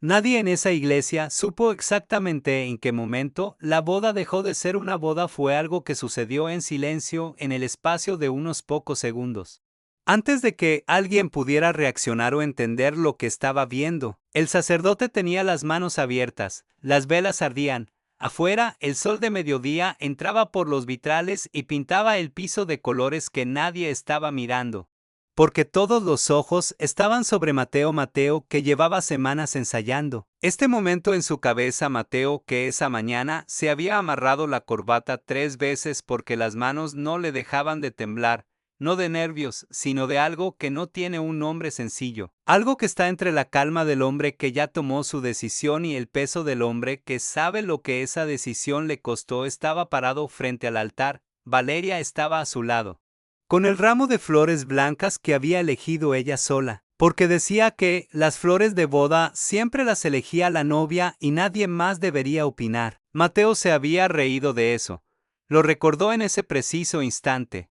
Nadie en esa iglesia supo exactamente en qué momento la boda dejó de ser una boda. Fue algo que sucedió en silencio en el espacio de unos pocos segundos. Antes de que alguien pudiera reaccionar o entender lo que estaba viendo, el sacerdote tenía las manos abiertas, las velas ardían. Afuera, el sol de mediodía entraba por los vitrales y pintaba el piso de colores que nadie estaba mirando. Porque todos los ojos estaban sobre Mateo, que llevaba semanas ensayando este momento en su cabeza. Mateo, que esa mañana se había amarrado la corbata 3 veces porque las manos no le dejaban de temblar, no de nervios, sino de algo que no tiene un nombre sencillo, algo que está entre la calma del hombre que ya tomó su decisión y el peso del hombre que sabe lo que esa decisión le costó. Estaba parado frente al altar, Valeria estaba a su lado, con el ramo de flores blancas que había elegido ella sola, porque decía que las flores de boda siempre las elegía la novia y nadie más debería opinar. Mateo se había reído de eso. Lo recordó en ese preciso instante.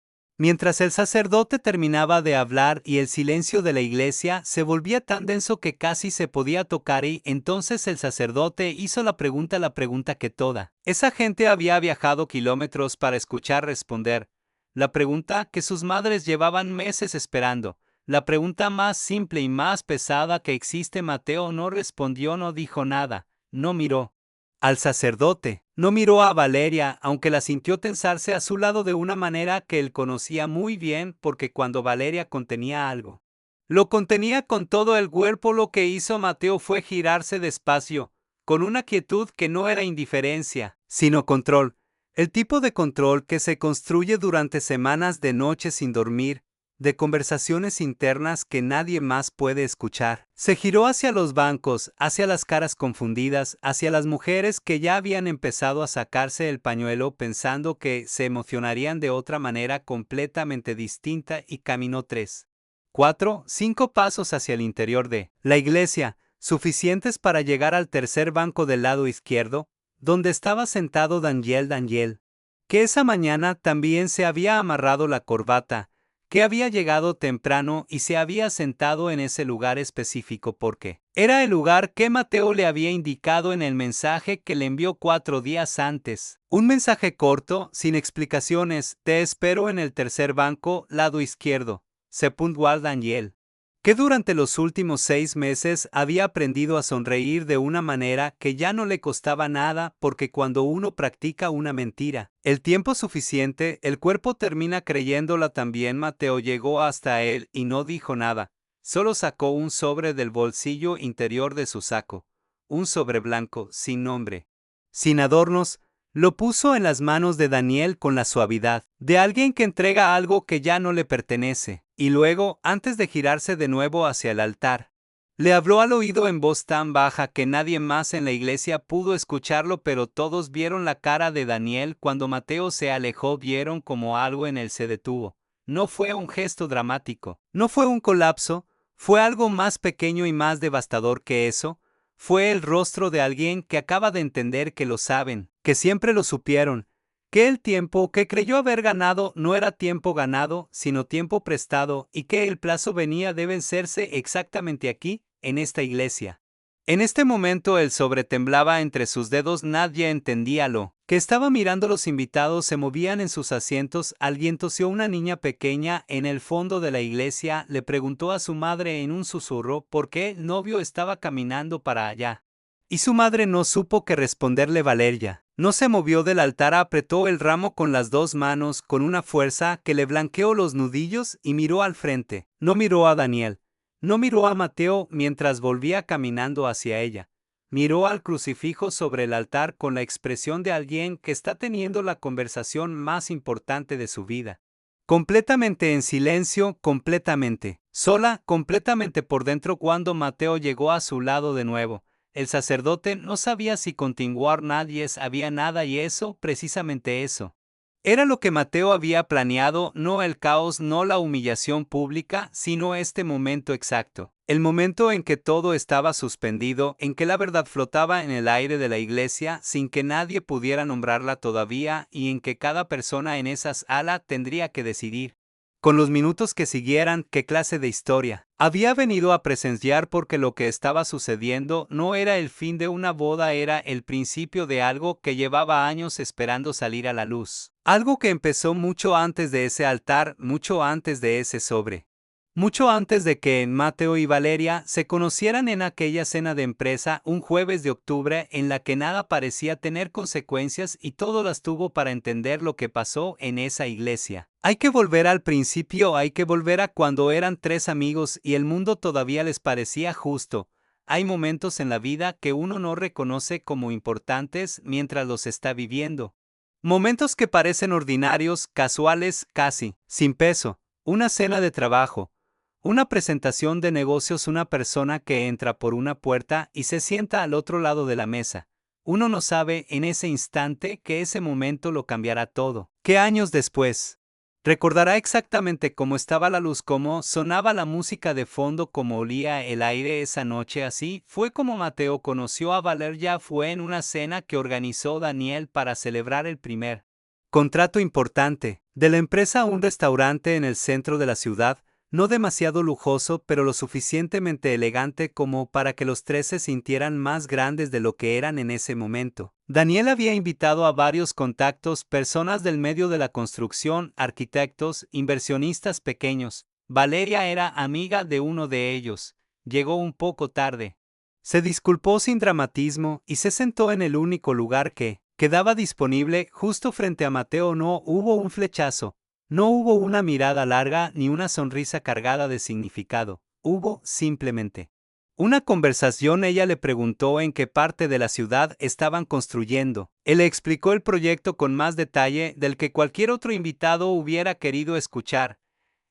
Mientras el sacerdote terminaba de hablar y el silencio de la iglesia se volvía tan denso que casi se podía tocar, y entonces el sacerdote hizo la pregunta que toda esa gente había viajado kilómetros para escuchar responder. La pregunta que sus madres llevaban meses esperando. La pregunta más simple y más pesada que existe. Mateo no respondió, no dijo nada, no miró al sacerdote, no miró a Valeria, aunque la sintió tensarse a su lado de una manera que él conocía muy bien, porque cuando Valeria contenía algo, lo contenía con todo el cuerpo. Lo que hizo Mateo fue girarse despacio, con una quietud que no era indiferencia, sino control. El tipo de control que se construye durante semanas de noche sin dormir, de conversaciones internas que nadie más puede escuchar. Se giró hacia los bancos, hacia las caras confundidas, hacia las mujeres que ya habían empezado a sacarse el pañuelo pensando que se emocionarían de otra manera completamente distinta, y caminó 3, 4, 5 pasos hacia el interior de la iglesia, suficientes para llegar al tercer banco del lado izquierdo, donde estaba sentado Daniel, que esa mañana también se había amarrado la corbata, que había llegado temprano y se había sentado en ese lugar específico porque era el lugar que Mateo le había indicado en el mensaje que le envió 4 días antes. Un mensaje corto, sin explicaciones: te espero en el tercer banco, lado izquierdo. Puntual Daniel, que durante los últimos 6 meses había aprendido a sonreír de una manera que ya no le costaba nada, porque cuando uno practica una mentira el tiempo suficiente, el cuerpo termina creyéndola también. Mateo llegó hasta él y no dijo nada, solo sacó un sobre del bolsillo interior de su saco, un sobre blanco, sin nombre, sin adornos. Lo puso en las manos de Daniel con la suavidad de alguien que entrega algo que ya no le pertenece, y luego, antes de girarse de nuevo hacia el altar, le habló al oído en voz tan baja que nadie más en la iglesia pudo escucharlo, pero todos vieron la cara de Daniel. Cuando Mateo se alejó, vieron como algo en él se detuvo. No fue un gesto dramático, no fue un colapso, fue algo más pequeño y más devastador que eso. Fue el rostro de alguien que acaba de entender que lo saben, que siempre lo supieron, que el tiempo que creyó haber ganado no era tiempo ganado, sino tiempo prestado, y que el plazo venía de vencerse exactamente aquí, en esta iglesia. En este momento el sobre temblaba entre sus dedos. Nadie entendía lo que estaba mirando. Los invitados se movían en sus asientos. Alguien tosió. Una niña pequeña en el fondo de la iglesia le preguntó a su madre en un susurro por qué el novio estaba caminando para allá. Y su madre no supo qué responderle. Valeria no se movió del altar, apretó el ramo con las 2 manos con una fuerza que le blanqueó los nudillos y miró al frente. No miró a Daniel, no miró a Mateo mientras volvía caminando hacia ella. Miró al crucifijo sobre el altar con la expresión de alguien que está teniendo la conversación más importante de su vida. Completamente en silencio, completamente sola, completamente por dentro. Cuando Mateo llegó a su lado de nuevo, el sacerdote no sabía si continuar. Nadie sabía nada, y eso, precisamente eso, era lo que Mateo había planeado. No el caos, no la humillación pública, sino este momento exacto. El momento en que todo estaba suspendido, en que la verdad flotaba en el aire de la iglesia sin que nadie pudiera nombrarla todavía, y en que cada persona en esa sala tendría que decidir Con los minutos que siguieran, ¿qué clase de historia? Había venido a presenciar porque lo que estaba sucediendo no era el fin de una boda, era el principio de algo que llevaba años esperando salir a la luz. Algo que empezó mucho antes de ese altar, mucho antes de ese sobre. Mucho antes de que Mateo y Valeria se conocieran en aquella cena de empresa un jueves de octubre en la que nada parecía tener consecuencias y todo las tuvo para entender lo que pasó en esa iglesia. Hay que volver al principio, hay que volver a cuando eran tres amigos y el mundo todavía les parecía justo. Hay momentos en la vida que uno no reconoce como importantes mientras los está viviendo. Momentos que parecen ordinarios, casuales, casi, sin peso. Una cena de trabajo. Una presentación de negocios, una persona que entra por una puerta y se sienta al otro lado de la mesa. Uno no sabe en ese instante que ese momento lo cambiará todo. ¿Qué años después? Recordará exactamente cómo estaba la luz, cómo sonaba la música de fondo, cómo olía el aire esa noche. Así fue como Mateo conoció a Valeria. Fue en una cena que organizó Daniel para celebrar el primer contrato importante de la empresa, un restaurante en el centro de la ciudad. No demasiado lujoso, pero lo suficientemente elegante como para que los tres se sintieran más grandes de lo que eran en ese momento. Daniel había invitado a varios contactos, personas del medio de la construcción, arquitectos, inversionistas pequeños. Valeria era amiga de uno de ellos. Llegó un poco tarde. Se disculpó sin dramatismo y se sentó en el único lugar que quedaba disponible justo frente a Mateo. No hubo un flechazo. No hubo una mirada larga ni una sonrisa cargada de significado. Hubo, simplemente, una conversación. Ella le preguntó en qué parte de la ciudad estaban construyendo. Él le explicó el proyecto con más detalle del que cualquier otro invitado hubiera querido escuchar.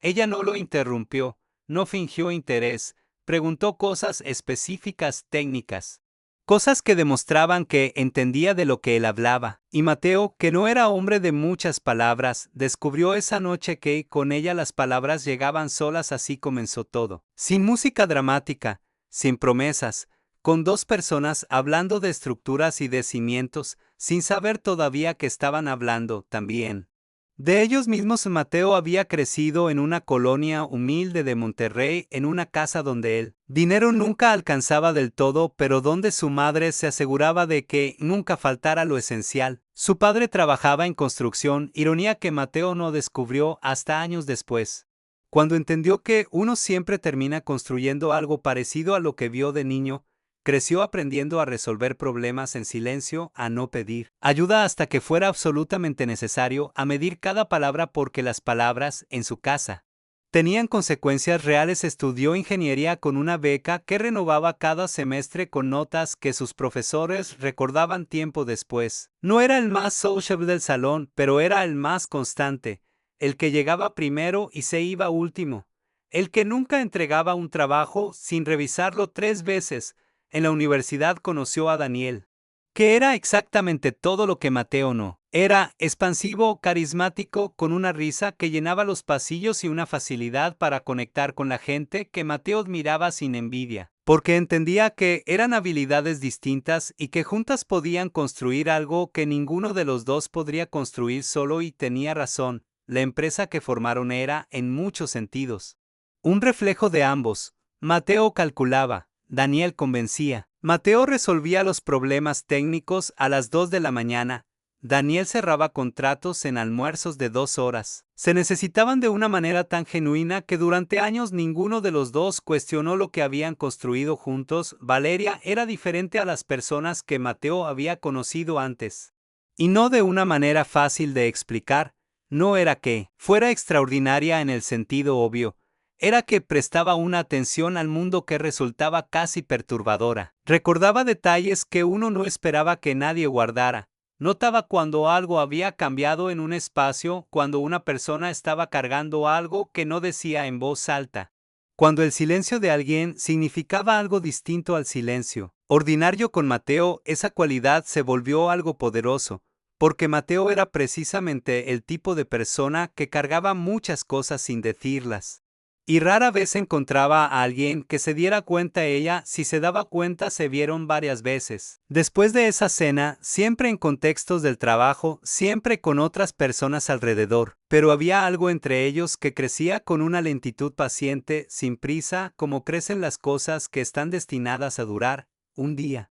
Ella no lo interrumpió, no fingió interés, preguntó cosas específicas, técnicas. Cosas que demostraban que entendía de lo que él hablaba. Y Mateo, que no era hombre de muchas palabras, descubrió esa noche que con ella las palabras llegaban solas. Así comenzó todo. Sin música dramática, sin promesas, con dos personas hablando de estructuras y de cimientos, sin saber todavía que estaban hablando también de ellos mismos. Mateo había crecido en una colonia humilde de Monterrey, en una casa donde el dinero nunca alcanzaba del todo, pero donde su madre se aseguraba de que nunca faltara lo esencial. Su padre trabajaba en construcción, ironía que Mateo no descubrió hasta años después, cuando entendió que uno siempre termina construyendo algo parecido a lo que vio de niño. Creció aprendiendo a resolver problemas en silencio, a no pedir ayuda hasta que fuera absolutamente necesario, a medir cada palabra porque las palabras, en su casa, tenían consecuencias reales. Estudió ingeniería con una beca que renovaba cada semestre con notas que sus profesores recordaban tiempo después. No era el más sociable del salón, pero era el más constante, el que llegaba primero y se iba último, el que nunca entregaba un trabajo sin revisarlo 3 veces. En la universidad conoció a Daniel, que era exactamente todo lo que Mateo no. Era expansivo, carismático, con una risa que llenaba los pasillos y una facilidad para conectar con la gente que Mateo admiraba sin envidia, porque entendía que eran habilidades distintas y que juntas podían construir algo que ninguno de los dos podría construir solo. Y tenía razón, la empresa que formaron era, en muchos sentidos, un reflejo de ambos. Mateo calculaba, Daniel convencía. Mateo resolvía los problemas técnicos a las 2 de la mañana. Daniel cerraba contratos en almuerzos de 2 horas. Se necesitaban de una manera tan genuina que durante años ninguno de los dos cuestionó lo que habían construido juntos. Valeria era diferente a las personas que Mateo había conocido antes. Y no de una manera fácil de explicar. No era que fuera extraordinaria en el sentido obvio. Era que prestaba una atención al mundo que resultaba casi perturbadora. Recordaba detalles que uno no esperaba que nadie guardara. Notaba cuando algo había cambiado en un espacio, cuando una persona estaba cargando algo que no decía en voz alta, cuando el silencio de alguien significaba algo distinto al silencio. Ordinario con Mateo, esa cualidad se volvió algo poderoso, porque Mateo era precisamente el tipo de persona que cargaba muchas cosas sin decirlas. Y rara vez encontraba a alguien que se diera cuenta. Ella, si se daba cuenta, se vieron varias veces. Después de esa cena, siempre en contextos del trabajo, siempre con otras personas alrededor, pero había algo entre ellos que crecía con una lentitud paciente, sin prisa, como crecen las cosas que están destinadas a durar un día.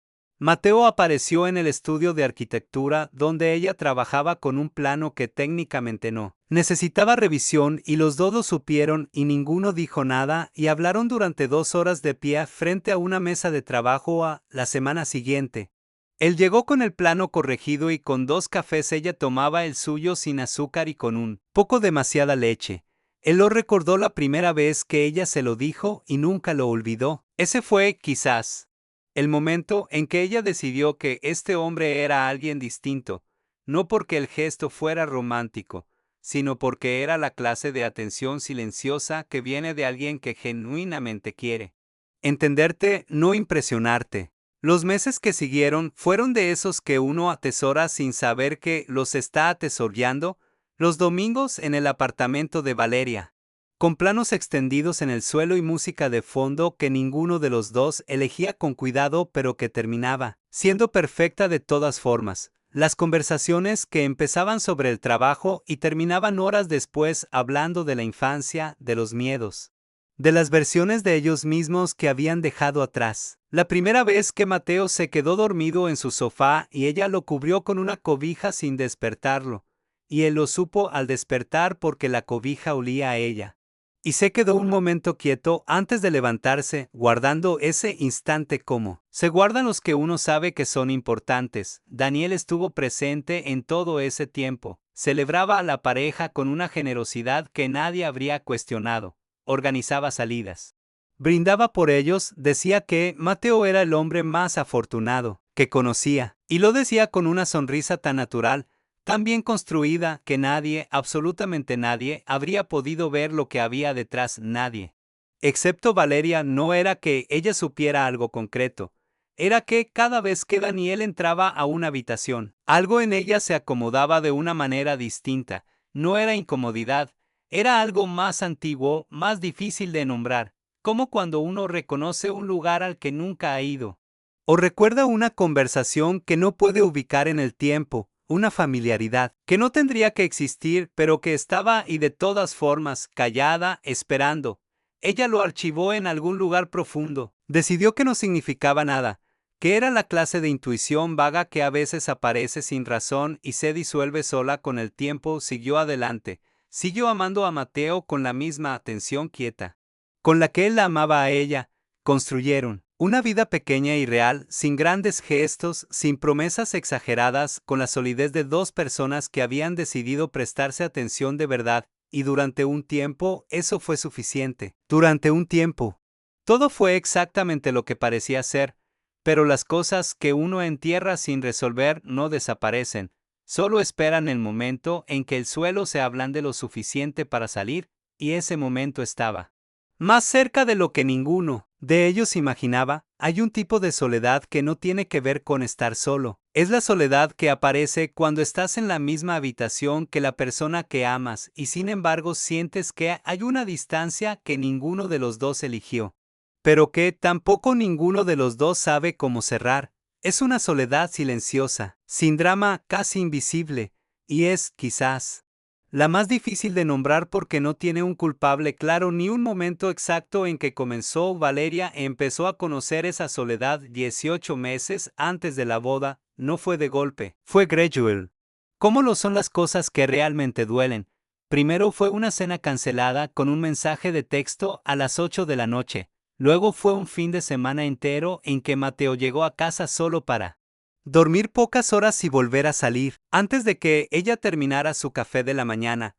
Mateo apareció en el estudio de arquitectura donde ella trabajaba con un plano que técnicamente no necesitaba revisión, y los dos lo supieron y ninguno dijo nada, y hablaron durante 2 horas de pie frente a una mesa de trabajo a la semana siguiente. Él llegó con el plano corregido y con 2 cafés. Ella tomaba el suyo sin azúcar y con un poco demasiada leche. Él lo recordó la primera vez que ella se lo dijo y nunca lo olvidó. Ese fue, quizás, el momento en que ella decidió que este hombre era alguien distinto, no porque el gesto fuera romántico, sino porque era la clase de atención silenciosa que viene de alguien que genuinamente quiere entenderte, no impresionarte. Los meses que siguieron fueron de esos que uno atesora sin saber que los está atesorando. Los domingos en el apartamento de Valeria, con planos extendidos en el suelo y música de fondo que ninguno de los dos elegía con cuidado, pero que terminaba siendo perfecta de todas formas. Las conversaciones que empezaban sobre el trabajo y terminaban horas después hablando de la infancia, de los miedos, de las versiones de ellos mismos que habían dejado atrás. La primera vez que Mateo se quedó dormido en su sofá y ella lo cubrió con una cobija sin despertarlo, y él lo supo al despertar porque la cobija olía a ella. Y se quedó un momento quieto antes de levantarse, guardando ese instante como se guardan los que uno sabe que son importantes. Daniel estuvo presente en todo ese tiempo. Celebraba a la pareja con una generosidad que nadie habría cuestionado. Organizaba salidas. Brindaba por ellos, decía que Mateo era el hombre más afortunado que conocía, y lo decía con una sonrisa tan natural, tan bien construida, que nadie, absolutamente nadie, habría podido ver lo que había detrás. Nadie. Excepto Valeria. No era que ella supiera algo concreto. Era que cada vez que Daniel entraba a una habitación, algo en ella se acomodaba de una manera distinta. No era incomodidad, era algo más antiguo, más difícil de nombrar, como cuando uno reconoce un lugar al que nunca ha ido, o recuerda una conversación que no puede ubicar en el tiempo. Una familiaridad que no tendría que existir, pero que estaba y de todas formas, callada, esperando. Ella lo archivó en algún lugar profundo. Decidió que no significaba nada, que era la clase de intuición vaga que a veces aparece sin razón y se disuelve sola con el tiempo. Siguió adelante. Siguió amando a Mateo con la misma atención quieta con la que él la amaba a ella. Construyeron una vida pequeña y real, sin grandes gestos, sin promesas exageradas, con la solidez de 2 personas que habían decidido prestarse atención de verdad, y durante un tiempo eso fue suficiente. Durante un tiempo. Todo fue exactamente lo que parecía ser, pero las cosas que uno entierra sin resolver no desaparecen, solo esperan el momento en que el suelo se ablande lo suficiente para salir, y ese momento estaba más cerca de lo que ninguno de ellos imaginaba. Hay un tipo de soledad que no tiene que ver con estar solo. Es la soledad que aparece cuando estás en la misma habitación que la persona que amas y sin embargo sientes que hay una distancia que ninguno de los dos eligió, pero que tampoco ninguno de los dos sabe cómo cerrar. Es una soledad silenciosa, sin drama, casi invisible, y es, quizás, la más difícil de nombrar porque no tiene un culpable claro ni un momento exacto en que comenzó. Valeria empezó a conocer esa soledad 18 meses antes de la boda. No fue de golpe, fue gradual. ¿Cómo lo son las cosas que realmente duelen? Primero fue una cena cancelada con un mensaje de texto a las 8 de la noche. Luego fue un fin de semana entero en que Mateo llegó a casa solo para dormir pocas horas y volver a salir, antes de que ella terminara su café de la mañana.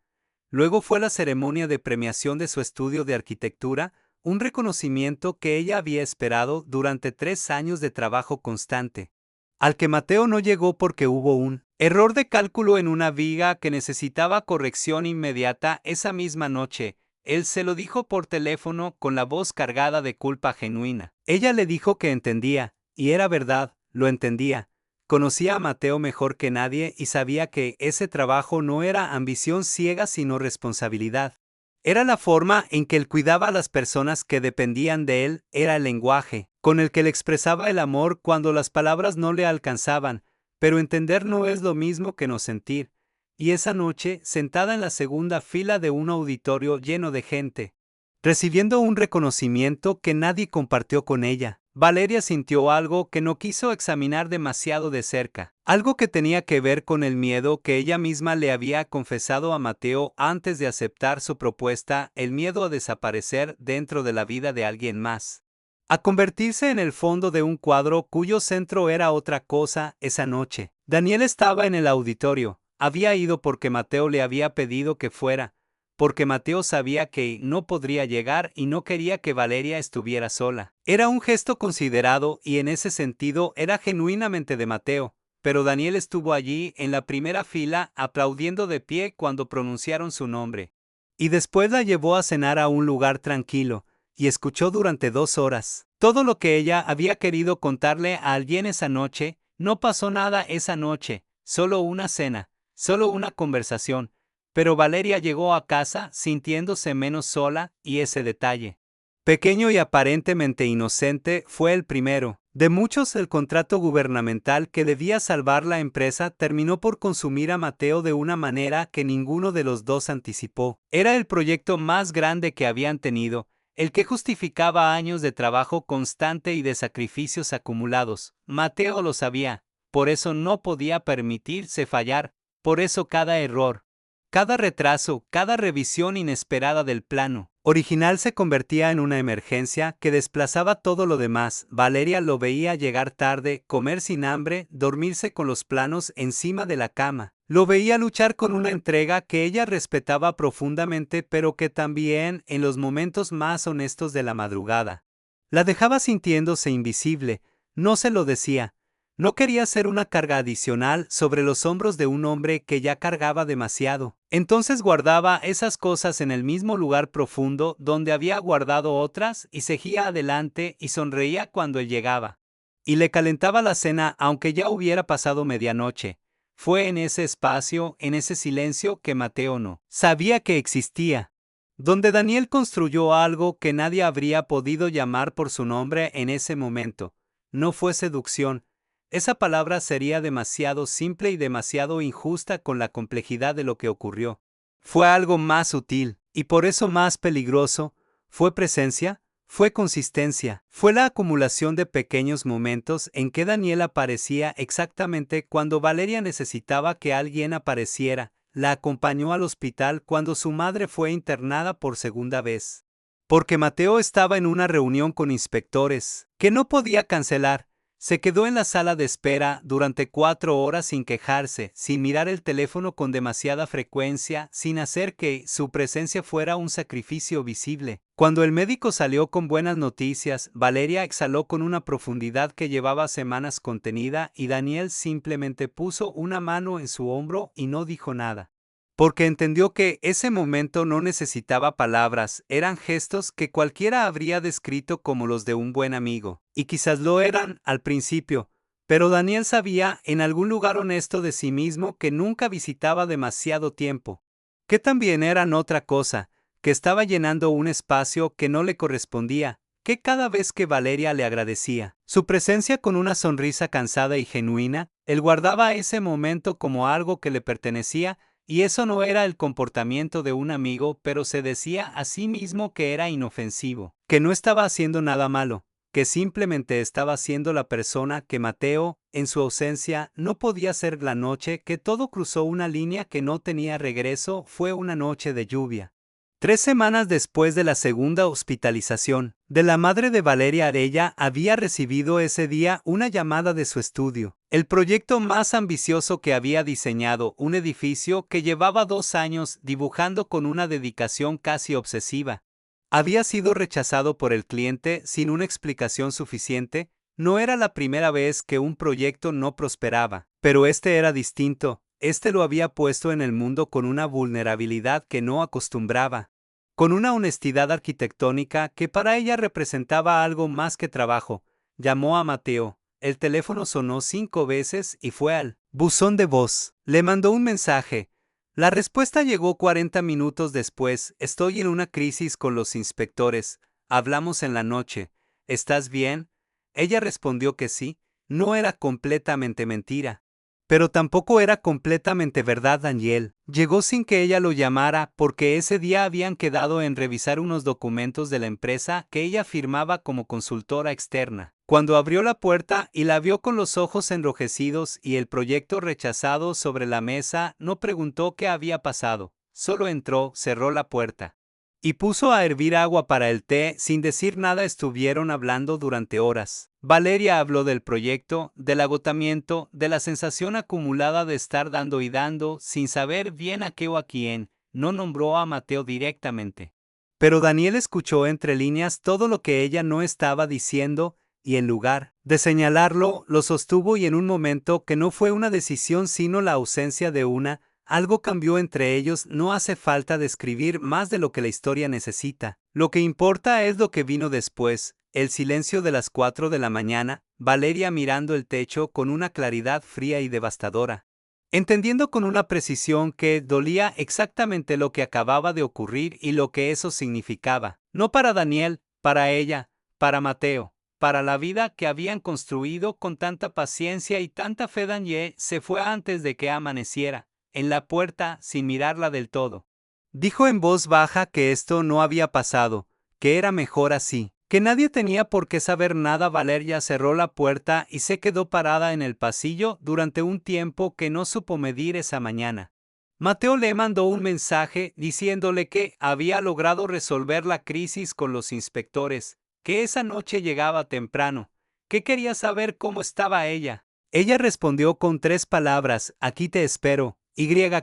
Luego fue la ceremonia de premiación de su estudio de arquitectura, un reconocimiento que ella había esperado durante 3 años de trabajo constante, al que Mateo no llegó porque hubo un error de cálculo en una viga que necesitaba corrección inmediata esa misma noche. Él se lo dijo por teléfono con la voz cargada de culpa genuina. Ella le dijo que entendía, y era verdad, lo entendía. Conocía a Mateo mejor que nadie y sabía que ese trabajo no era ambición ciega sino responsabilidad. Era la forma en que él cuidaba a las personas que dependían de él, era el lenguaje con el que le expresaba el amor cuando las palabras no le alcanzaban, pero entender no es lo mismo que no sentir. Y esa noche, sentada en la segunda fila de un auditorio lleno de gente, recibiendo un reconocimiento que nadie compartió con ella, Valeria sintió algo que no quiso examinar demasiado de cerca, algo que tenía que ver con el miedo que ella misma le había confesado a Mateo antes de aceptar su propuesta, el miedo a desaparecer dentro de la vida de alguien más, a convertirse en el fondo de un cuadro cuyo centro era otra cosa. Esa noche, Daniel estaba en el auditorio, había ido porque Mateo le había pedido que fuera, porque Mateo sabía que no podría llegar y no quería que Valeria estuviera sola. Era un gesto considerado y en ese sentido era genuinamente de Mateo, pero Daniel estuvo allí en la primera fila aplaudiendo de pie cuando pronunciaron su nombre. Y después la llevó a cenar a un lugar tranquilo, y escuchó durante 2 horas todo lo que ella había querido contarle a alguien esa noche. No pasó nada esa noche, solo una cena, solo una conversación. Pero Valeria llegó a casa sintiéndose menos sola, y ese detalle, pequeño y aparentemente inocente, fue el primero de muchos. El contrato gubernamental que debía salvar la empresa terminó por consumir a Mateo de una manera que ninguno de los dos anticipó. Era el proyecto más grande que habían tenido, el que justificaba años de trabajo constante y de sacrificios acumulados. Mateo lo sabía, por eso no podía permitirse fallar, por eso cada error, cada retraso, cada revisión inesperada del plano original se convertía en una emergencia que desplazaba todo lo demás. Valeria lo veía llegar tarde, comer sin hambre, dormirse con los planos encima de la cama. Lo veía luchar con una entrega que ella respetaba profundamente, pero que también, en los momentos más honestos de la madrugada, la dejaba sintiéndose invisible. No se lo decía. No quería ser una carga adicional sobre los hombros de un hombre que ya cargaba demasiado. Entonces guardaba esas cosas en el mismo lugar profundo donde había guardado otras y seguía adelante y sonreía cuando él llegaba. Y le calentaba la cena aunque ya hubiera pasado medianoche. Fue en ese espacio, en ese silencio, que Mateo no sabía que existía, donde Daniel construyó algo que nadie habría podido llamar por su nombre en ese momento. No fue seducción. Esa palabra sería demasiado simple y demasiado injusta con la complejidad de lo que ocurrió. Fue algo más sutil, y por eso más peligroso. Fue presencia, fue consistencia, fue la acumulación de pequeños momentos en que Daniel aparecía exactamente cuando Valeria necesitaba que alguien apareciera. La acompañó al hospital cuando su madre fue internada por segunda vez, porque Mateo estaba en una reunión con inspectores que no podía cancelar. Se quedó en la sala de espera durante 4 horas sin quejarse, sin mirar el teléfono con demasiada frecuencia, sin hacer que su presencia fuera un sacrificio visible. Cuando el médico salió con buenas noticias, Valeria exhaló con una profundidad que llevaba semanas contenida, y Daniel simplemente puso una mano en su hombro y no dijo nada, porque entendió que ese momento no necesitaba palabras, eran gestos que cualquiera habría descrito como los de un buen amigo, y quizás lo eran al principio, pero Daniel sabía en algún lugar honesto de sí mismo que nunca visitaba demasiado tiempo, que también eran otra cosa, que estaba llenando un espacio que no le correspondía, que cada vez que Valeria le agradecía su presencia con una sonrisa cansada y genuina, él guardaba ese momento como algo que le pertenecía. Y eso no era el comportamiento de un amigo, pero se decía a sí mismo que era inofensivo, que no estaba haciendo nada malo, que simplemente estaba siendo la persona que Mateo, en su ausencia, no podía ser. La noche que todo cruzó una línea que no tenía regreso fue una noche de lluvia. 3 semanas después de la segunda hospitalización de la madre de Valeria, Arella había recibido ese día una llamada de su estudio, el proyecto más ambicioso que había diseñado, un edificio que llevaba 2 años dibujando con una dedicación casi obsesiva. Había sido rechazado por el cliente sin una explicación suficiente. No era la primera vez que un proyecto no prosperaba, pero este era distinto. Este lo había puesto en el mundo con una vulnerabilidad que no acostumbraba, con una honestidad arquitectónica que para ella representaba algo más que trabajo. Llamó a Mateo. El teléfono sonó 5 veces y fue al buzón de voz. Le mandó un mensaje. La respuesta llegó 40 minutos después. Estoy en una crisis con los inspectores. Hablamos en la noche. ¿Estás bien? Ella respondió que sí. No era completamente mentira. Pero tampoco era completamente verdad. Daniel llegó sin que ella lo llamara porque ese día habían quedado en revisar unos documentos de la empresa que ella firmaba como consultora externa. Cuando abrió la puerta y la vio con los ojos enrojecidos y el proyecto rechazado sobre la mesa, no preguntó qué había pasado. Solo entró, cerró la puerta y puso a hervir agua para el té. Sin decir nada estuvieron hablando durante horas. Valeria habló del proyecto, del agotamiento, de la sensación acumulada de estar dando y dando, sin saber bien a qué o a quién. No nombró a Mateo directamente. Pero Daniel escuchó entre líneas todo lo que ella no estaba diciendo, y en lugar de señalarlo, lo sostuvo, y en un momento que no fue una decisión sino la ausencia de una, algo cambió entre ellos. No hace falta describir más de lo que la historia necesita. Lo que importa es lo que vino después. El silencio de las 4 de la mañana, Valeria mirando el techo con una claridad fría y devastadora, entendiendo con una precisión que dolía exactamente lo que acababa de ocurrir y lo que eso significaba. No para Daniel, para ella, para Mateo, para la vida que habían construido con tanta paciencia y tanta fe. Daniel se fue antes de que amaneciera. En la puerta, sin mirarla del todo, dijo en voz baja que esto no había pasado, que era mejor así, que nadie tenía por qué saber nada. Valeria cerró la puerta y se quedó parada en el pasillo durante un tiempo que no supo medir esa mañana. Mateo le mandó un mensaje diciéndole que había logrado resolver la crisis con los inspectores, que esa noche llegaba temprano, que quería saber cómo estaba ella. Ella respondió con 3 palabras: aquí te espero.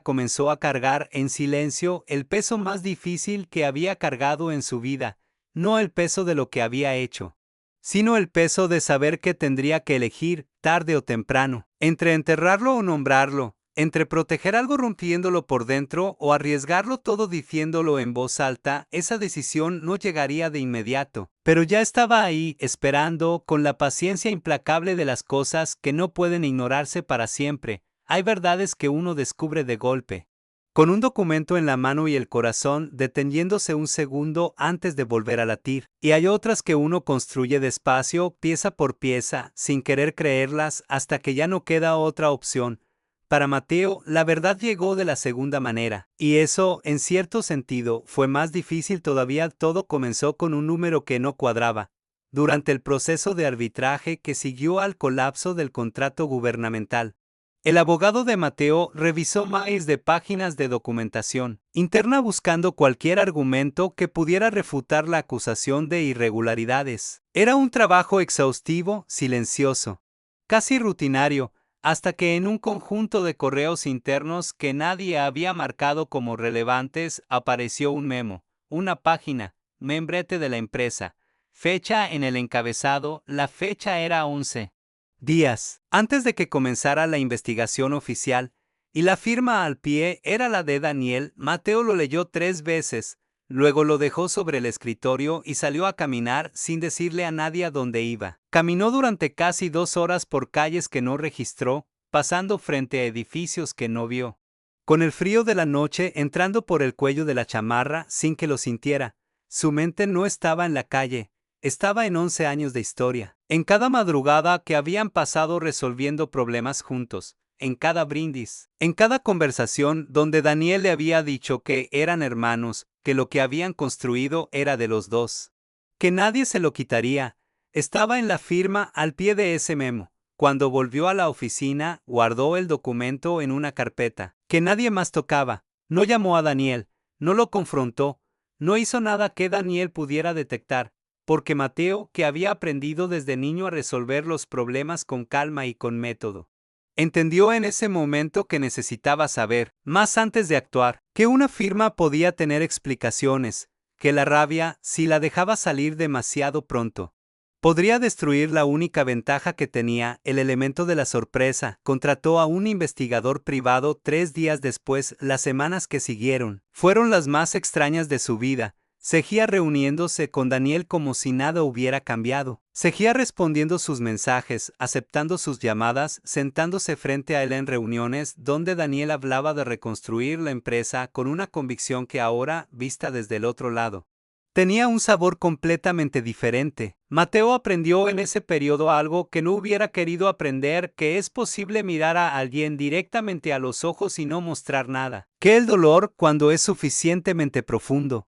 Comenzó a cargar en silencio el peso más difícil que había cargado en su vida, no el peso de lo que había hecho, sino el peso de saber que tendría que elegir, tarde o temprano, entre enterrarlo o nombrarlo, entre proteger algo rompiéndolo por dentro o arriesgarlo todo diciéndolo en voz alta. Esa decisión no llegaría de inmediato, pero ya estaba ahí, esperando, con la paciencia implacable de las cosas que no pueden ignorarse para siempre. Hay verdades que uno descubre de golpe, con un documento en la mano y el corazón deteniéndose un segundo antes de volver a latir, y hay otras que uno construye despacio, pieza por pieza, sin querer creerlas, hasta que ya no queda otra opción. Para Mateo, la verdad llegó de la segunda manera, y eso, en cierto sentido, fue más difícil todavía. Todo comenzó con un número que no cuadraba. Durante el proceso de arbitraje que siguió al colapso del contrato gubernamental, el abogado de Mateo revisó miles de páginas de documentación interna buscando cualquier argumento que pudiera refutar la acusación de irregularidades. Era un trabajo exhaustivo, silencioso, casi rutinario, hasta que en un conjunto de correos internos que nadie había marcado como relevantes apareció un memo, una página, membrete de la empresa, fecha en el encabezado. La fecha era 11 días antes de que comenzara la investigación oficial, y la firma al pie era la de Daniel. Mateo lo leyó 3 veces, luego lo dejó sobre el escritorio y salió a caminar sin decirle a nadie a dónde iba. Caminó durante casi 2 horas por calles que no registró, pasando frente a edificios que no vio, con el frío de la noche entrando por el cuello de la chamarra sin que lo sintiera. Su mente no estaba en la calle, estaba en 11 años de historia, en cada madrugada que habían pasado resolviendo problemas juntos, en cada brindis, en cada conversación donde Daniel le había dicho que eran hermanos, que lo que habían construido era de los dos, que nadie se lo quitaría. Estaba en la firma al pie de ese memo. Cuando volvió a la oficina, guardó el documento en una carpeta que nadie más tocaba. No llamó a Daniel, no lo confrontó, no hizo nada que Daniel pudiera detectar, porque Mateo, que había aprendido desde niño a resolver los problemas con calma y con método, entendió en ese momento que necesitaba saber más antes de actuar, que una firma podía tener explicaciones, que la rabia, si la dejaba salir demasiado pronto, podría destruir la única ventaja que tenía, el elemento de la sorpresa. Contrató a un investigador privado 3 días después. Las semanas que siguieron fueron las más extrañas de su vida. Seguía reuniéndose con Daniel como si nada hubiera cambiado. Seguía respondiendo sus mensajes, aceptando sus llamadas, sentándose frente a él en reuniones donde Daniel hablaba de reconstruir la empresa con una convicción que ahora, vista desde el otro lado, tenía un sabor completamente diferente. Mateo aprendió en ese periodo algo que no hubiera querido aprender, que es posible mirar a alguien directamente a los ojos y no mostrar nada. Que el dolor, cuando es suficientemente profundo,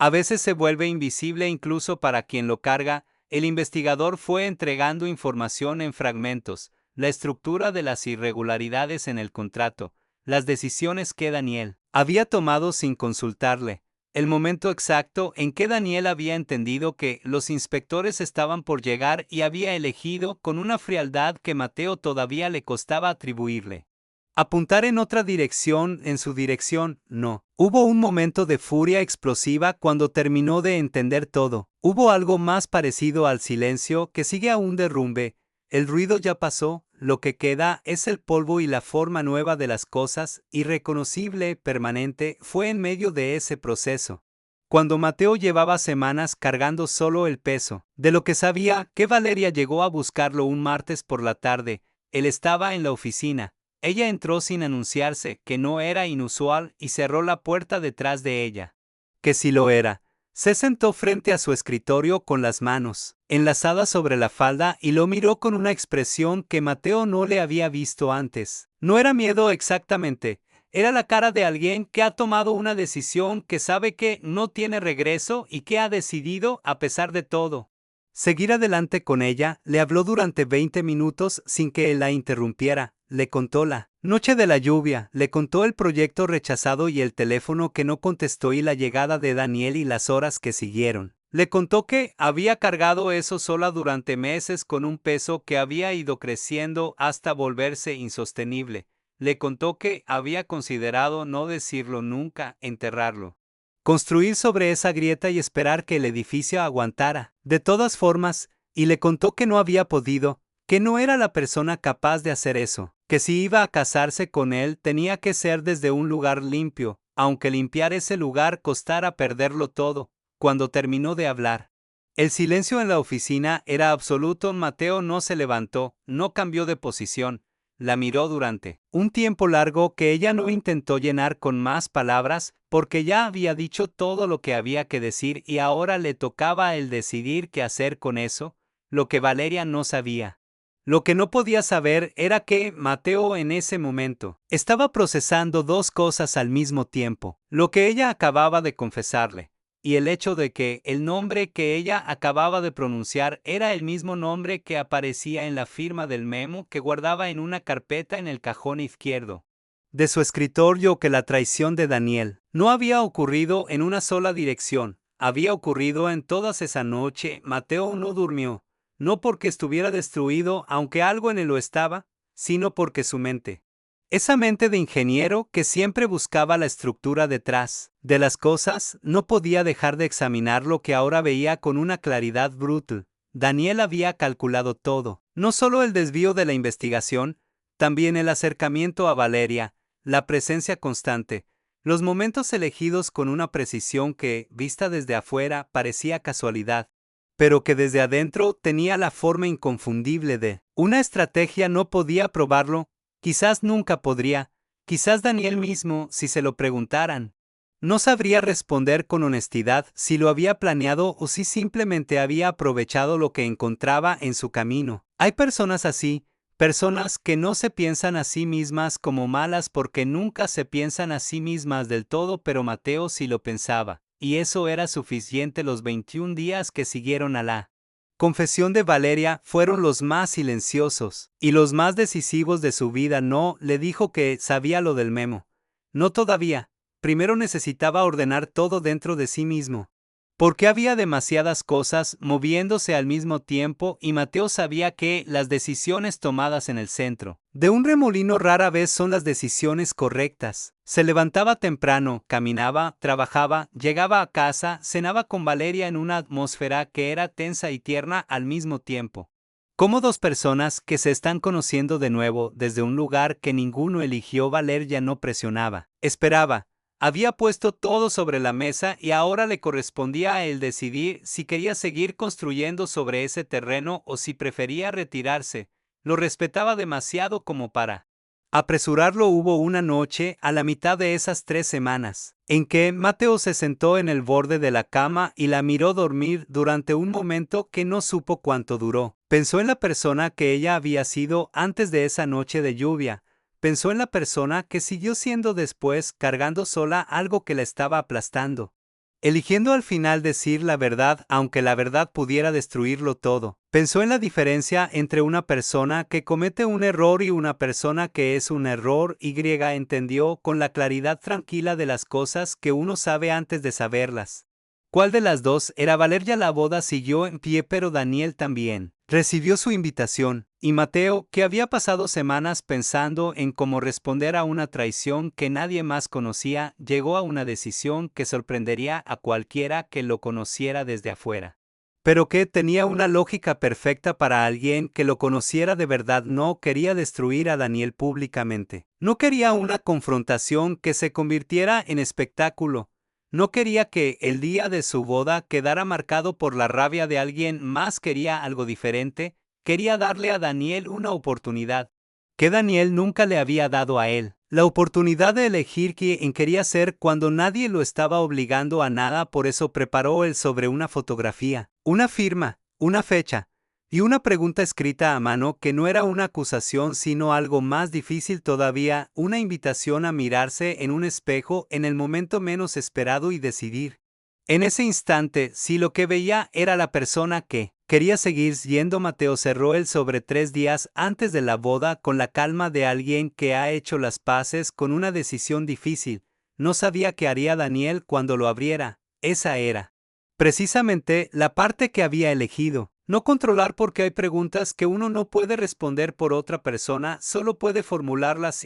a veces se vuelve invisible incluso para quien lo carga. El investigador fue entregando información en fragmentos, la estructura de las irregularidades en el contrato, las decisiones que Daniel había tomado sin consultarle, el momento exacto en que Daniel había entendido que los inspectores estaban por llegar y había elegido con una frialdad que Mateo todavía le costaba atribuirle. Apuntar en otra dirección, en su dirección, no. Hubo un momento de furia explosiva cuando terminó de entender todo. Hubo algo más parecido al silencio que sigue a un derrumbe. El ruido ya pasó, lo que queda es el polvo y la forma nueva de las cosas, irreconocible, permanente, fue en medio de ese proceso. Cuando Mateo llevaba semanas cargando solo el peso de lo que sabía, que Valeria llegó a buscarlo un martes por la tarde, él estaba en la oficina. Ella entró sin anunciarse, que no era inusual, y cerró la puerta detrás de ella. Que sí lo era. Se sentó frente a su escritorio con las manos enlazadas sobre la falda y lo miró con una expresión que Mateo no le había visto antes. No era miedo exactamente, era la cara de alguien que ha tomado una decisión, que sabe que no tiene regreso y que ha decidido, a pesar de todo, seguir adelante con ella. Le habló durante 20 minutos sin que él la interrumpiera. Le contó la noche de la lluvia, le contó el proyecto rechazado y el teléfono que no contestó y la llegada de Daniel y las horas que siguieron. Le contó que había cargado eso sola durante meses con un peso que había ido creciendo hasta volverse insostenible. Le contó que había considerado no decirlo nunca, enterrarlo, construir sobre esa grieta y esperar que el edificio aguantara. De todas formas, y le contó que no había podido, que no era la persona capaz de hacer eso, que si iba a casarse con él tenía que ser desde un lugar limpio, aunque limpiar ese lugar costara perderlo todo. Cuando terminó de hablar, el silencio en la oficina era absoluto. Mateo no se levantó, no cambió de posición. La miró durante un tiempo largo que ella no intentó llenar con más palabras, porque ya había dicho todo lo que había que decir y ahora le tocaba a él decidir qué hacer con eso, lo que Valeria no sabía. Lo que no podía saber era que Mateo en ese momento estaba procesando dos cosas al mismo tiempo, lo que ella acababa de confesarle, y el hecho de que el nombre que ella acababa de pronunciar era el mismo nombre que aparecía en la firma del memo que guardaba en una carpeta en el cajón izquierdo de su escritorio. Que la traición de Daniel no había ocurrido en una sola dirección, había ocurrido en todas esa noche. Mateo no durmió. No porque estuviera destruido, aunque algo en él lo estaba, sino porque su mente, esa mente de ingeniero que siempre buscaba la estructura detrás de las cosas, no podía dejar de examinar lo que ahora veía con una claridad brutal. Daniel había calculado todo, no solo el desvío de la investigación, también el acercamiento a Valeria, la presencia constante, los momentos elegidos con una precisión que, vista desde afuera, parecía casualidad, pero que desde adentro tenía la forma inconfundible de una estrategia. No podía probarlo, quizás nunca podría, quizás Daniel mismo, si se lo preguntaran, no sabría responder con honestidad si lo había planeado o si simplemente había aprovechado lo que encontraba en su camino. Hay personas así, personas que no se piensan a sí mismas como malas porque nunca se piensan a sí mismas del todo, pero Mateo sí lo pensaba. Y eso era suficiente. Los 21 días que siguieron a la confesión de Valeria fueron los más silenciosos y los más decisivos de su vida. No le dijo que sabía lo del memo. No todavía. Primero necesitaba ordenar todo dentro de sí mismo, porque había demasiadas cosas moviéndose al mismo tiempo y Mateo sabía que las decisiones tomadas en el centro de un remolino rara vez son las decisiones correctas. Se levantaba temprano, caminaba, trabajaba, llegaba a casa, cenaba con Valeria en una atmósfera que era tensa y tierna al mismo tiempo. Como dos personas que se están conociendo de nuevo desde un lugar que ninguno eligió. Valeria no presionaba, esperaba. Había puesto todo sobre la mesa y ahora le correspondía a él decidir si quería seguir construyendo sobre ese terreno o si prefería retirarse. Lo respetaba demasiado como para apresurarlo. Hubo una noche, a la mitad de esas 3 semanas, en que Mateo se sentó en el borde de la cama y la miró dormir durante un momento que no supo cuánto duró. Pensó en la persona que ella había sido antes de esa noche de lluvia. Pensó en la persona que siguió siendo después, cargando sola algo que la estaba aplastando. Eligiendo al final decir la verdad, aunque la verdad pudiera destruirlo todo. Pensó en la diferencia entre una persona que comete un error y una persona que es un error. Entendió con la claridad tranquila de las cosas que uno sabe antes de saberlas. ¿Cuál de las dos era? Valeria. La boda siguió en pie, pero Daniel también recibió su invitación, y Mateo, que había pasado semanas pensando en cómo responder a una traición que nadie más conocía, llegó a una decisión que sorprendería a cualquiera que lo conociera desde afuera. Pero que tenía una lógica perfecta para alguien que lo conociera de verdad. No quería destruir a Daniel públicamente. No quería una confrontación que se convirtiera en espectáculo. No quería que el día de su boda quedara marcado por la rabia de alguien más. Quería algo diferente. Quería darle a Daniel una oportunidad que Daniel nunca le había dado a él. La oportunidad de elegir quién quería ser cuando nadie lo estaba obligando a nada. Por eso preparó él sobre una fotografía, una firma, una fecha y una pregunta escrita a mano que no era una acusación sino algo más difícil todavía, una invitación a mirarse en un espejo en el momento menos esperado y decidir. En ese instante, si lo que veía era la persona que quería seguir siendo. Mateo cerró el sobre 3 días antes de la boda con la calma de alguien que ha hecho las paces con una decisión difícil. No sabía qué haría Daniel cuando lo abriera. Esa era precisamente la parte que había elegido. No controlar, porque hay preguntas que uno no puede responder por otra persona, solo puede formularlas.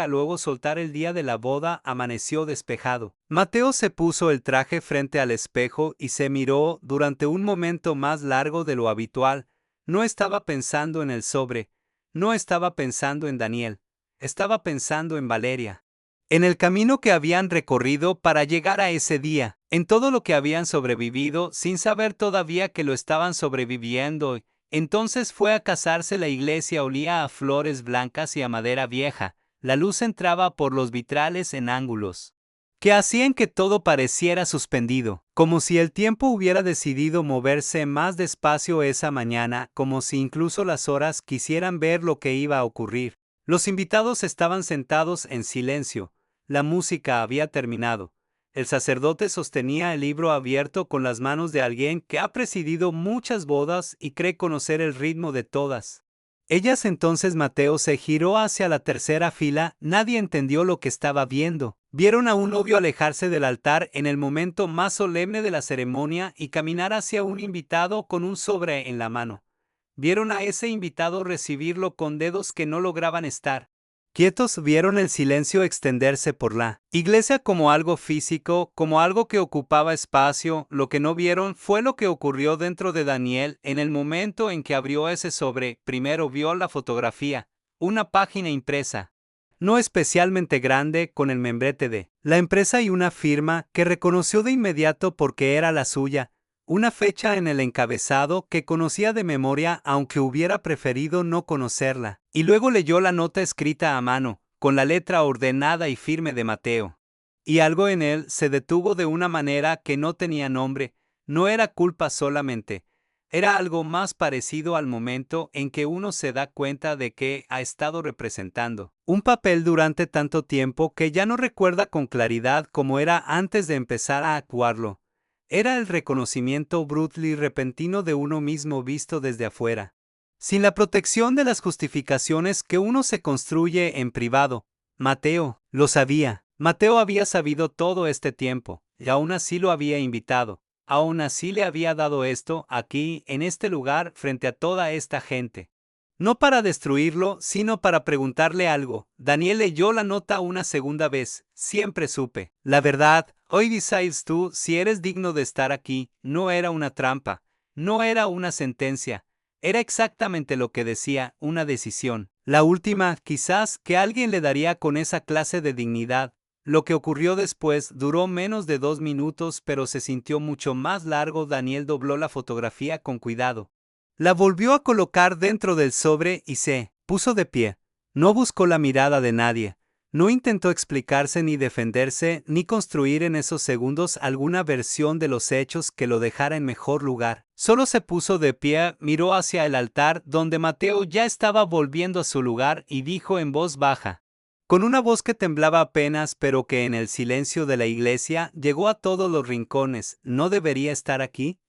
Luego soltar. El día de la boda amaneció despejado. Mateo se puso el traje frente al espejo y se miró durante un momento más largo de lo habitual. No estaba pensando en el sobre, no estaba pensando en Daniel, estaba pensando en Valeria. En el camino que habían recorrido para llegar a ese día, en todo lo que habían sobrevivido sin saber todavía que lo estaban sobreviviendo. Entonces fue a casarse. La iglesia olía a flores blancas y a madera vieja. La luz entraba por los vitrales en ángulos que hacían que todo pareciera suspendido, como si el tiempo hubiera decidido moverse más despacio esa mañana, como si incluso las horas quisieran ver lo que iba a ocurrir. Los invitados estaban sentados en silencio. La música había terminado. El sacerdote sostenía el libro abierto con las manos de alguien que ha presidido muchas bodas y cree conocer el ritmo de todas ellas. Entonces Mateo se giró hacia la tercera fila. Nadie entendió lo que estaba viendo. Vieron a un novio alejarse del altar en el momento más solemne de la ceremonia y caminar hacia un invitado con un sobre en la mano. Vieron a ese invitado recibirlo con dedos que no lograban estar quietos. Vieron el silencio extenderse por la iglesia como algo físico, como algo que ocupaba espacio. Lo que no vieron fue lo que ocurrió dentro de Daniel en el momento en que abrió ese sobre. Primero vio la fotografía, una página impresa, no especialmente grande, con el membrete de la empresa y una firma que reconoció de inmediato porque era la suya. Una fecha en el encabezado que conocía de memoria, aunque hubiera preferido no conocerla. Y luego leyó la nota escrita a mano, con la letra ordenada y firme de Mateo. Y algo en él se detuvo de una manera que no tenía nombre. No era culpa solamente. Era algo más parecido al momento en que uno se da cuenta de que ha estado representando un papel durante tanto tiempo que ya no recuerda con claridad cómo era antes de empezar a actuarlo. Era el reconocimiento brutal y repentino de uno mismo visto desde afuera, sin la protección de las justificaciones que uno se construye en privado. Mateo lo sabía. Mateo había sabido todo este tiempo, y aún así lo había invitado. Aún así le había dado esto, aquí, en este lugar, frente a toda esta gente. No para destruirlo, sino para preguntarle algo. Daniel leyó la nota una segunda vez. Siempre supe la verdad. Hoy decides tú si eres digno de estar aquí. No era una trampa. No era una sentencia. Era exactamente lo que decía, una decisión. La última, quizás, que alguien le daría con esa clase de dignidad. Lo que ocurrió después duró menos de 2 minutos, pero se sintió mucho más largo. Daniel dobló la fotografía con cuidado. La volvió a colocar dentro del sobre y se puso de pie. No buscó la mirada de nadie. No intentó explicarse ni defenderse, ni construir en esos segundos alguna versión de los hechos que lo dejara en mejor lugar. Solo se puso de pie, miró hacia el altar, donde Mateo ya estaba volviendo a su lugar, y dijo en voz baja, con una voz que temblaba apenas, pero que en el silencio de la iglesia llegó a todos los rincones: ¿no debería estar aquí?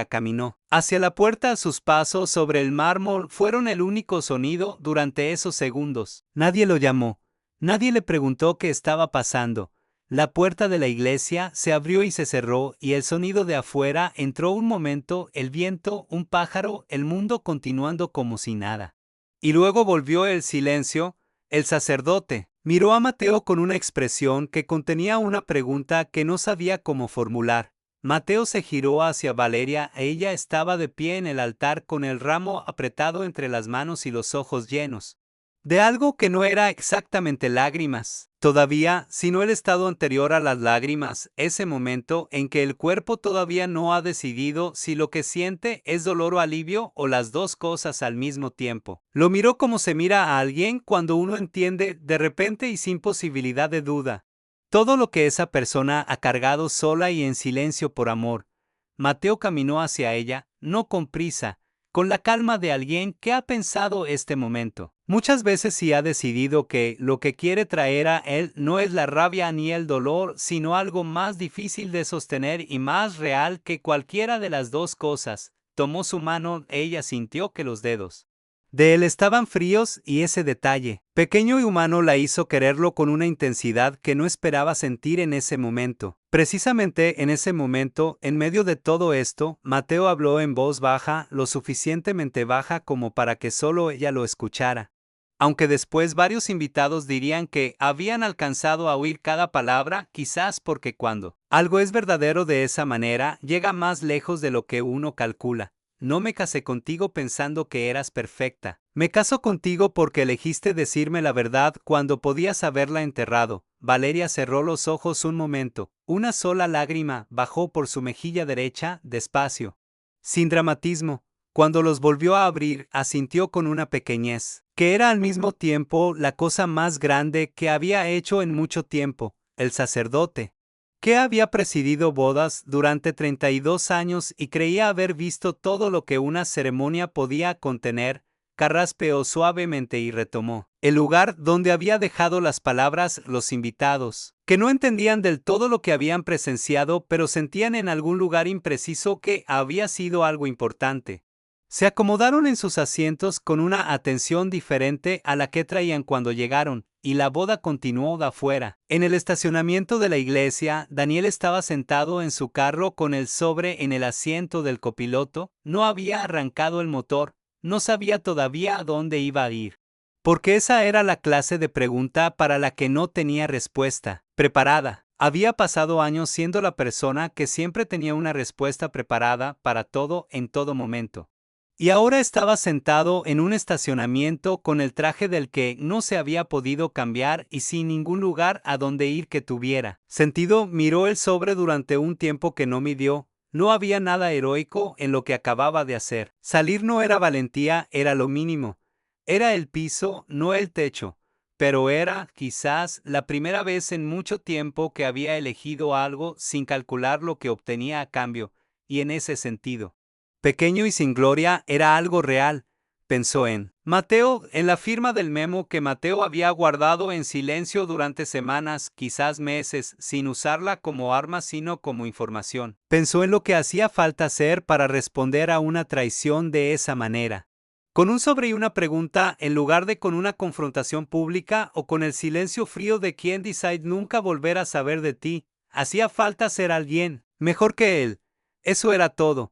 Caminó hacia la puerta. Sus pasos sobre el mármol fueron el único sonido durante esos segundos. Nadie lo llamó. Nadie le preguntó qué estaba pasando. La puerta de la iglesia se abrió y se cerró, y el sonido de afuera entró un momento, el viento, un pájaro, el mundo continuando como si nada. Y luego volvió el silencio. El sacerdote miró a Mateo con una expresión que contenía una pregunta que no sabía cómo formular. Mateo se giró hacia Valeria. Ella estaba de pie en el altar con el ramo apretado entre las manos y los ojos llenos de algo que no era exactamente lágrimas todavía, sino el estado anterior a las lágrimas, ese momento en que el cuerpo todavía no ha decidido si lo que siente es dolor o alivio, o las dos cosas al mismo tiempo. Lo miró como se mira a alguien cuando uno entiende de repente y sin posibilidad de duda todo lo que esa persona ha cargado sola y en silencio por amor. Mateo caminó hacia ella, no con prisa, con la calma de alguien que ha pensado este momento muchas veces y ha decidido que lo que quiere traer a él no es la rabia ni el dolor, sino algo más difícil de sostener y más real que cualquiera de las dos cosas. Tomó su mano. Ella sintió que los dedos de él estaban fríos, y ese detalle, pequeño y humano, la hizo quererlo con una intensidad que no esperaba sentir en ese momento. Precisamente en ese momento, en medio de todo esto, Mateo habló en voz baja, lo suficientemente baja como para que solo ella lo escuchara. Aunque después varios invitados dirían que habían alcanzado a oír cada palabra, quizás porque cuando algo es verdadero de esa manera, llega más lejos de lo que uno calcula. No me casé contigo pensando que eras perfecta. Me caso contigo porque elegiste decirme la verdad cuando podías haberla enterrado. Valeria cerró los ojos un momento. Una sola lágrima bajó por su mejilla derecha, despacio, sin dramatismo. Cuando los volvió a abrir, asintió con una pequeñez, que era al mismo tiempo la cosa más grande que había hecho en mucho tiempo. El sacerdote, que había presidido bodas durante 32 años y creía haber visto todo lo que una ceremonia podía contener, carraspeó suavemente y retomó el lugar donde había dejado las palabras. Los invitados, que no entendían del todo lo que habían presenciado, pero sentían en algún lugar impreciso que había sido algo importante, se acomodaron en sus asientos con una atención diferente a la que traían cuando llegaron, y la boda continuó de afuera. En el estacionamiento de la iglesia, Daniel estaba sentado en su carro con el sobre en el asiento del copiloto. No había arrancado el motor, no sabía todavía a dónde iba a ir, porque esa era la clase de pregunta para la que no tenía respuesta preparada. Había pasado años siendo la persona que siempre tenía una respuesta preparada para todo en todo momento. Y ahora estaba sentado en un estacionamiento con el traje del que no se había podido cambiar y sin ningún lugar a donde ir que tuviera sentido. Miró el sobre durante un tiempo que no midió. No había nada heroico en lo que acababa de hacer. Salir no era valentía, era lo mínimo. Era el piso, no el techo. Pero era, quizás, la primera vez en mucho tiempo que había elegido algo sin calcular lo que obtenía a cambio, y en ese sentido, pequeño y sin gloria, era algo real. Pensó en Mateo, en la firma del memo que Mateo había guardado en silencio durante semanas, quizás meses, sin usarla como arma sino como información. Pensó en lo que hacía falta hacer para responder a una traición de esa manera. Con un sobre y una pregunta, en lugar de con una confrontación pública o con el silencio frío de quien decide nunca volver a saber de ti. Hacía falta ser alguien mejor que él. Eso era todo.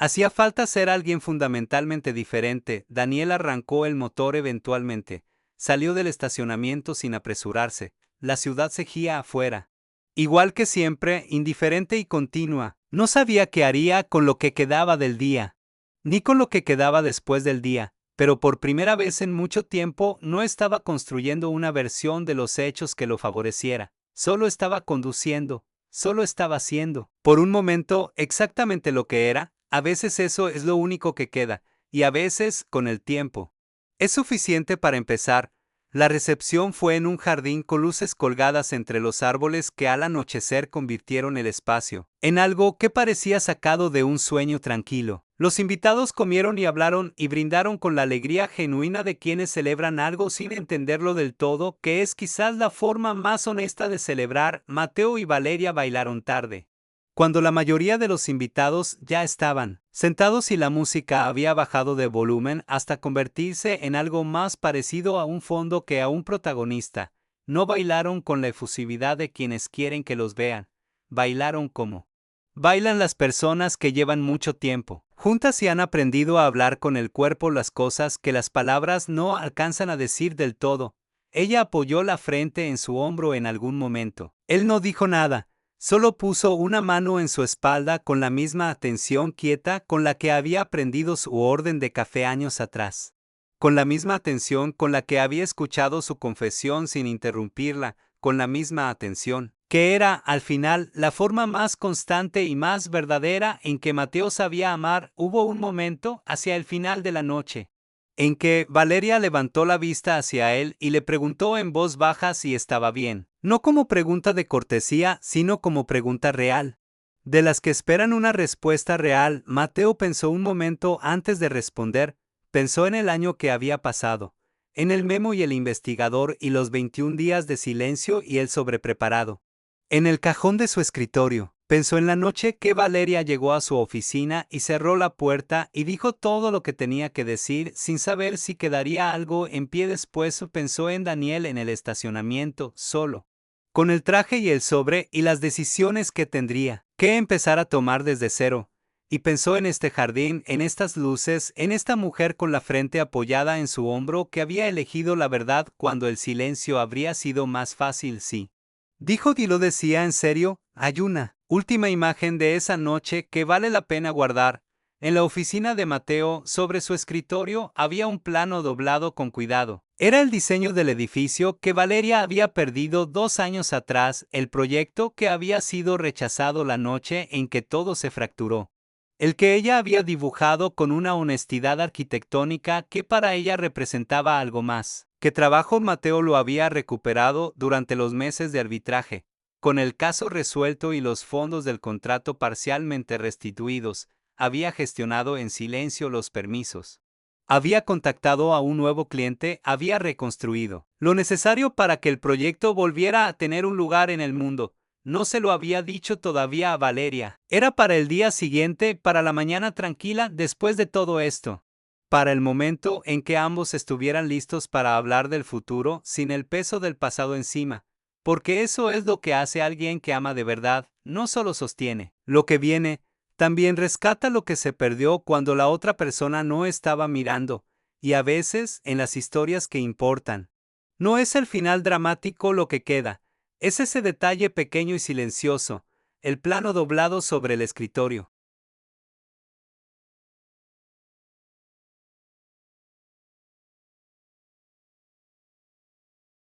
Hacía falta ser alguien fundamentalmente diferente. Daniel arrancó el motor eventualmente. Salió del estacionamiento sin apresurarse. La ciudad seguía afuera. Igual que siempre, indiferente y continua. No sabía qué haría con lo que quedaba del día, ni con lo que quedaba después del día, pero por primera vez en mucho tiempo no estaba construyendo una versión de los hechos que lo favoreciera. solo estaba conduciendo, solo estaba haciendo. Por un momento, exactamente lo que era, a veces eso es lo único que queda, y a veces, con el tiempo. Es suficiente para empezar. La recepción fue en un jardín con luces colgadas entre los árboles que al anochecer convirtieron el espacio en algo que parecía sacado de un sueño tranquilo. Los invitados comieron y hablaron y brindaron con la alegría genuina de quienes celebran algo sin entenderlo del todo, que es quizás la forma más honesta de celebrar. Mateo y Valeria bailaron tarde, cuando la mayoría de los invitados ya estaban sentados y la música había bajado de volumen hasta convertirse en algo más parecido a un fondo que a un protagonista. No bailaron con la efusividad de quienes quieren que los vean, bailaron como bailan las personas que llevan mucho tiempo juntas y han aprendido a hablar con el cuerpo las cosas que las palabras no alcanzan a decir del todo. Ella apoyó la frente en su hombro en algún momento. Él no dijo nada. Solo puso una mano en su espalda con la misma atención quieta con la que había aprendido su orden de café años atrás. Con la misma atención con la que había escuchado su confesión sin interrumpirla, con la misma atención, que era, al final, la forma más constante y más verdadera en que Mateo sabía amar. Hubo un momento, hacia el final de la noche, en que Valeria levantó la vista hacia él y le preguntó en voz baja si estaba bien. No como pregunta de cortesía, sino como pregunta real. De las que esperan una respuesta real. Mateo pensó un momento antes de responder. Pensó en el año que había pasado, en el memo y el investigador y los 21 días de silencio y el sobrepreparado. En el cajón de su escritorio. Pensó en la noche que Valeria llegó a su oficina y cerró la puerta y dijo todo lo que tenía que decir sin saber si quedaría algo en pie después. Pensó en Daniel en el estacionamiento, solo, con el traje y el sobre y las decisiones que tendría que empezar a tomar desde cero. Y pensó en este jardín, en estas luces, en esta mujer con la frente apoyada en su hombro que había elegido la verdad cuando el silencio habría sido más fácil. Sí, dijo y lo decía en serio. Hay una última imagen de esa noche que vale la pena guardar. En la oficina de Mateo, sobre su escritorio, había un plano doblado con cuidado. Era el diseño del edificio que Valeria había perdido 2 años atrás, el proyecto que había sido rechazado la noche en que todo se fracturó. El que ella había dibujado con una honestidad arquitectónica que para ella representaba algo más que trabajo. Mateo lo había recuperado durante los meses de arbitraje. Con el caso resuelto y los fondos del contrato parcialmente restituidos, había gestionado en silencio los permisos. Había contactado a un nuevo cliente, había reconstruido lo necesario para que el proyecto volviera a tener un lugar en el mundo. No se lo había dicho todavía a Valeria. Era para el día siguiente, para la mañana tranquila después de todo esto. Para el momento en que ambos estuvieran listos para hablar del futuro sin el peso del pasado encima. Porque eso es lo que hace alguien que ama de verdad, no solo sostiene lo que viene, también rescata lo que se perdió cuando la otra persona no estaba mirando, y a veces, en las historias que importan, no es el final dramático lo que queda, es ese detalle pequeño y silencioso, el plano doblado sobre el escritorio.